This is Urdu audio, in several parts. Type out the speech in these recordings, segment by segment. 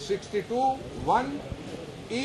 62 1 E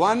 1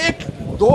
1-2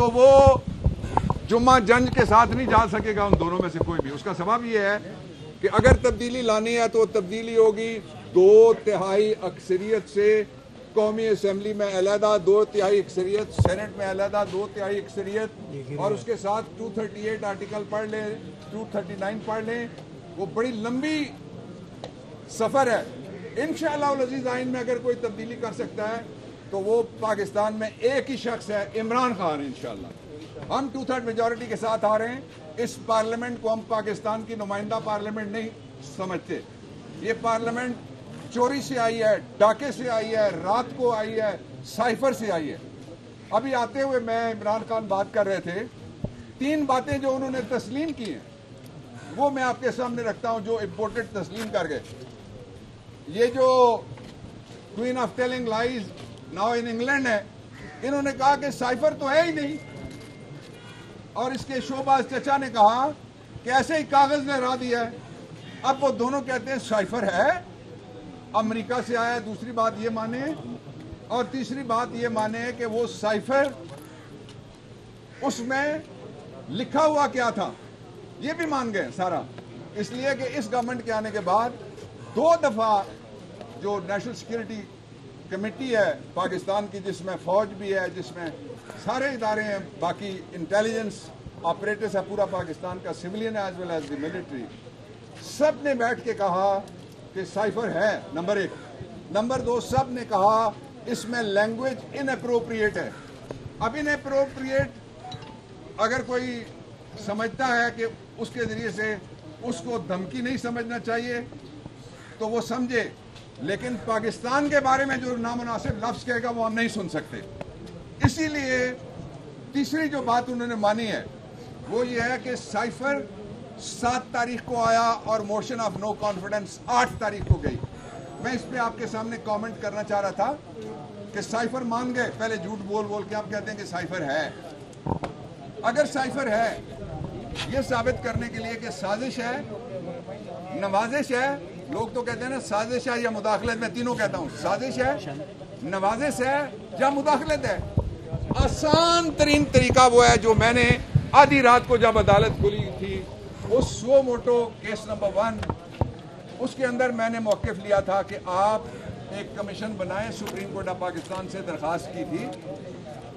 تو وہ جمعہ جنج کے ساتھ نہیں جا سکے گا ان دونوں میں سے کوئی بھی. اس کا سبب یہ ہے کہ اگر تبدیلی لانی ہے تو تبدیلی ہوگی 2/3 اکثریت سے قومی اسمبلی میں علیحدہ, 2/3 اکثریت سینٹ میں علیحدہ, 2/3 اکثریت, اور اس کے ساتھ 238 آرٹیکل پڑھ لیں, 239 پڑھ لیں. وہ بڑی لمبی سفر ہے. انشاءاللہ العزیز آئین میں اگر کوئی تبدیلی کر سکتا ہے تو وہ پاکستان میں ایک ہی شخص ہے, عمران خان. انشاءاللہ ہم 2/3 میجورٹی کے ساتھ آ رہے ہیں. اس پارلیمنٹ کو ہم پاکستان کی نمائندہ پارلیمنٹ نہیں سمجھتے. یہ پارلیمنٹ چوری سے آئی ہے, ڈاکے سے آئی ہے, رات کو آئی ہے, سائفر سے آئی ہے. ابھی آتے ہوئے میں عمران خان بات کر رہے تھے, 3 باتیں جو انہوں نے تسلیم کی ہیں وہ میں آپ کے سامنے رکھتا ہوں جو امپورٹنٹ تسلیم کر گئے. یہ جو queen of telling lies now in England ہے, انہوں نے کہا کہ سائفر تو ہے ہی نہیں, اور اس کے شوباز چچا نے کہا کہ ایسے ہی کاغذ نے ہرا دیا ہے. اب وہ دونوں کہتے ہیں سائفر ہے, امریکہ سے آیا ہے. دوسری بات یہ مانے, اور تیسری بات یہ مانے کہ وہ سائفر اس میں لکھا ہوا کیا تھا, یہ بھی مان گئے سارا. اس لیے کہ اس گورنمنٹ کے آنے کے بعد 2 دفعہ جو نیشنل سیکیورٹی کمیٹی ہے پاکستان کی, جس میں فوج بھی ہے, جس میں سارے ادارے ہیں, باقی انٹیلیجنس آپریٹرز ہے پورا پاکستان کا, civilian as well as the military, سب نے بیٹھ کے کہا کہ سائفر ہے. نمبر 1. نمبر 2, سب نے کہا اس میں لینگویج ان اپروپریٹ ہے. اب ان اپروپریٹ اگر کوئی سمجھتا ہے کہ اس کے ذریعے سے اس کو دھمکی نہیں سمجھنا چاہیے تو وہ سمجھے, لیکن پاکستان کے بارے میں جو نامناسب لفظ کہے گا وہ ہم نہیں سن سکتے. اسی لیے تیسری جو بات انہوں نے مانی ہے وہ یہ ہے کہ سائفر 7 تاریخ کو آیا اور موشن آف نو کانفیڈنس 8 تاریخ کو گئی. میں اس پہ آپ کے سامنے کامنٹ کرنا چاہ رہا تھا کہ سائفر مان گئے, پہلے جھوٹ بول بول کے آپ کہتے ہیں کہ سائفر ہے. اگر سائفر ہے, یہ ثابت کرنے کے لیے کہ سازش ہے, نوازش ہے, لوگ تو کہتے ہیں نا سازش ہے یا مداخلت, میں تینوں کہتا ہوں سازش ہے, نوازش ہے یا مداخلت ہے. آسان ترین طریقہ وہ ہے جو میں نے آدھی رات کو جب عدالت کھلی تھی اس سو موٹو کیس نمبر 1, اس کے اندر میں نے موقف لیا تھا کہ آپ ایک کمیشن بنائیں. سپریم کورٹ آف پاکستان سے درخواست کی تھی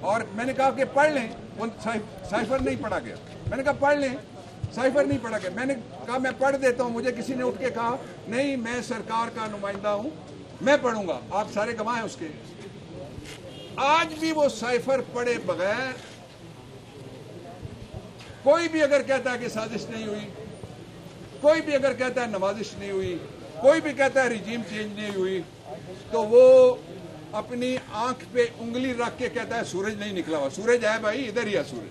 اور میں نے کہا کہ پڑھ لیں. وہ سائفر نہیں پڑھا گیا. میں نے کہا پڑھ لیں, سائفر نہیں پڑھا گیا. میں نے کہا میں پڑھ دیتا ہوں. مجھے کسی نے اٹھ کے کہا نہیں میں سرکار کا نمائندہ ہوں, میں پڑھوں گا. آپ سارے گواہ ہیں اس کے. آج بھی وہ سائفر پڑھے بغیر کوئی بھی اگر کہتا ہے کہ سازش نہیں ہوئی, کوئی بھی اگر کہتا ہے نوازش نہیں ہوئی, کوئی بھی کہتا ہے ریجیم چینج نہیں ہوئی, تو وہ اپنی آنکھ پہ انگلی رکھ کے کہتا ہے سورج نہیں نکلا ہوا. سورج ہے بھائی, ادھر ہی ہے سورج.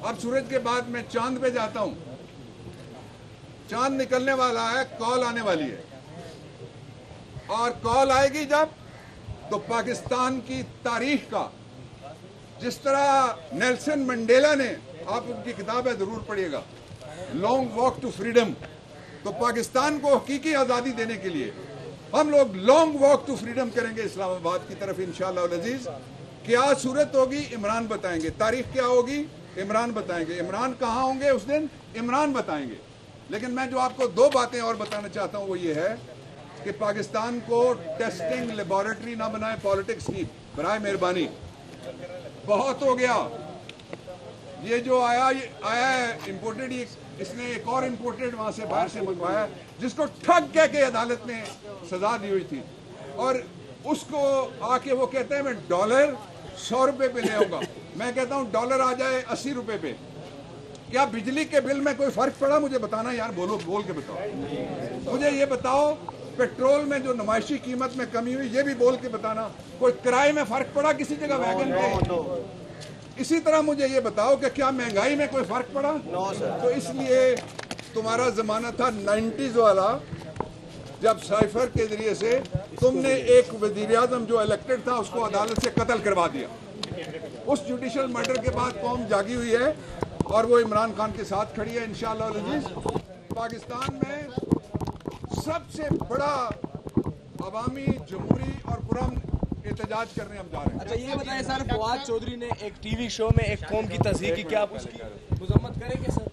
اب سورج کے بعد میں چاند پہ جاتا ہوں, چاند نکلنے والا ہے, کال آنے والی ہے, اور کال آئے گی جب تو پاکستان کی تاریخ کا, جس طرح نیلسن منڈیلا نے, آپ ان کی کتاب ہے ضرور پڑھیے گا, لانگ واک ٹو فریڈم, تو پاکستان کو حقیقی آزادی دینے کے لیے ہم لوگ لانگ واک ٹو فریڈم کریں گے اسلام آباد کی طرف انشاءاللہ العزیز. کیا صورت ہوگی عمران بتائیں گے, تاریخ کیا ہوگی عمران بتائیں گے, عمران کہاں ہوں گے اس دن عمران بتائیں گے. لیکن میں جو آپ کو 2 باتیں اور بتانا چاہتا ہوں وہ یہ ہے کہ پاکستان کو ٹیسٹنگ لیبارٹری نہ بنائے پالیٹکس کی, برائے مہربانی. بہت ہو گیا. یہ جو آیا ہے امپورٹڈ, اس نے ایک اور امپورٹڈ وہاں سے باہر سے منگوایا جس کو ٹھگ کہہ کے عدالت نے سزا دی ہوئی تھی, اور اس کو آ کے وہ کہتے ہیں میں ڈالر 100 روپے پہ لے آؤں گا. میں کہتا ہوں ڈالر آ جائے 80 روپے پہ, کیا بجلی کے بل میں کوئی فرق پڑا؟ مجھے بتانا یار, بول کے بتاؤ. مجھے یہ بتاؤ پیٹرول میں جو نمائشی قیمت میں کمی ہوئی یہ بھی بول کے بتانا. کوئی کرائے میں فرق پڑا کسی جگہ ویگن پہ؟ اسی طرح مجھے یہ بتاؤ کہ کیا مہنگائی میں کوئی فرق پڑا؟ تو اس لیے تمہارا زمانہ تھا 90s والا, جب سائفر کے ذریعے سے تم نے ایک وزیر اعظم جو الیکٹڈ تھا اس کو عدالت سے قتل کروا دیا. اس جوڈیشل مرڈر کے بعد قوم جاگی ہوئی ہے اور وہ عمران خان کے ساتھ کھڑی ہے انشاءاللہ العزیز. پاکستان میں سب سے بڑا عوامی جمہوری اور پرامن احتجاج کرنے ہم جا رہے ہیں. اچھا یہ بتائیں سر، فواد چودھری نے ایک ٹی وی شو میں ایک قوم کی تصحیح کی، کیا آپ اس کی مذمت کریں گے سر؟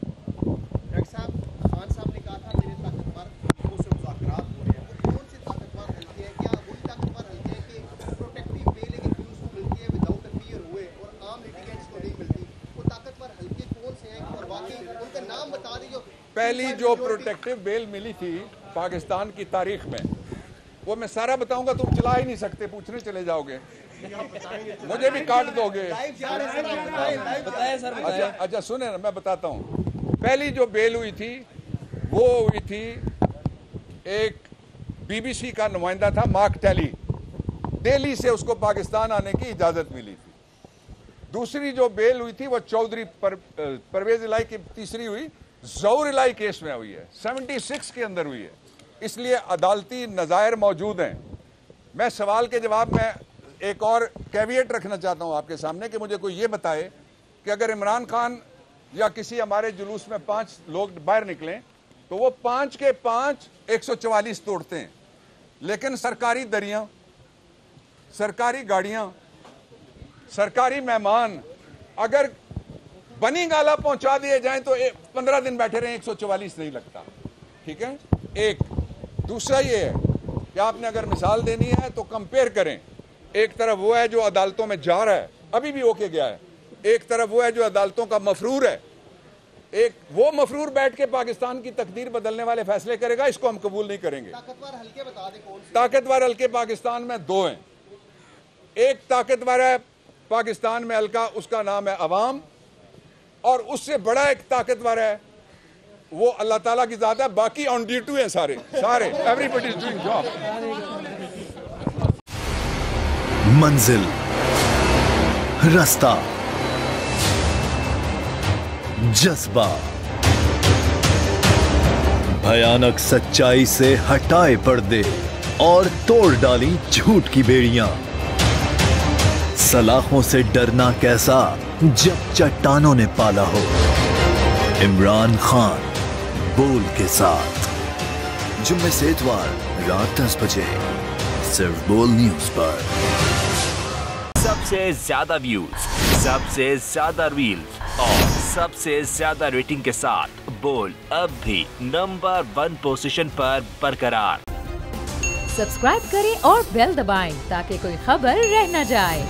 ڈاکٹر صاحب، خان صاحب نے کہا تھا میرے طاقتور حلقوں سے مذاکرات ہو رہے ہیں. وہ کون سے طاقتور حلقے ہیں؟ کیا وہی طاقتور حلقے ہیں کہ پروٹیکٹیو بیل ایک اکیوز کو ملتی ہے وداؤٹ اے فیئر ہوئے اور عام لیٹیگنٹس کو نہیں ملتی؟ وہ طاقتور حلقے کون سے ہیں اور واقعی ان کا نام بتا دیجیے. پہلی جو پروٹیکٹیو بیل ملی تھی پاکستان کی تاریخ میں، وہ میں سارا بتاؤں گا، تم چلا ہی نہیں سکتے، پوچھنے چلے جاؤ گے، مجھے بھی کاٹ دو گے. اچھا سنیں نا، میں بتاتا ہوں. پہلی جو بیل ہوئی تھی وہ ہوئی تھی، ایک بی بی سی کا نمائندہ تھا مارک ٹیلی، دہلی سے اس کو پاکستان آنے کی اجازت ملی تھی. دوسری جو بیل ہوئی تھی وہ چودھری پرویز الہی کی تیسری ہوئی، ظہور الہی کیس میں ہوئی ہے، 76 کے اندر ہوئی ہے. اس لیے عدالتی نظائر موجود ہیں. میں سوال کے جواب میں ایک اور کیویٹ رکھنا چاہتا ہوں آپ کے سامنے کہ مجھے کوئی یہ بتائے کہ اگر عمران خان یا کسی ہمارے جلوس میں 5 لوگ باہر نکلیں تو وہ 5 کے 5 144 توڑتے ہیں، لیکن سرکاری دریاں، سرکاری گاڑیاں، سرکاری مہمان اگر بنی گالا پہنچا دیے جائیں تو 15 دن بیٹھے رہیں، 144 نہیں لگتا. ٹھیک ہے. ایک دوسرا یہ ہے کہ آپ نے اگر مثال دینی ہے تو کمپیئر کریں. ایک طرف وہ ہے جو عدالتوں میں جا رہا ہے، ابھی بھی ہو کے گیا ہے، ایک طرف وہ ہے جو عدالتوں کا مفرور ہے. ایک وہ مفرور بیٹھ کے پاکستان کی تقدیر بدلنے والے فیصلے کرے گا، اس کو ہم قبول نہیں کریں گے. طاقتور حلقے بتا دیں کون سے؟ طاقتور حلقے پاکستان میں 2 ہیں. ایک طاقتور ہے پاکستان میں حلقہ، اس کا نام ہے عوام، اور اس سے بڑا ایک طاقتور ہے، وہ اللہ تعالیٰ کی ذات ہے. باقی آن ڈیوٹی ہیں سارے everybody is doing job. منزل، راستہ، جذبہ، بھیانک سچائی سے ہٹائے پردے اور توڑ ڈالی جھوٹ کی بیڑیاں. سلاخوں سے ڈرنا کیسا جب چٹانوں نے پالا ہو. عمران خان بول کے ساتھ، جمعے سے اتوار رات 10 بجے صرف بول نیوز پر. سب سے زیادہ ویوز، سب سے زیادہ ریلز اور سب سے زیادہ ریٹنگ کے ساتھ بول اب بھی نمبر 1 پوزیشن پر برقرار. سبسکرائب کریں اور بیل دبائیں تاکہ کوئی خبر رہ نہ جائے.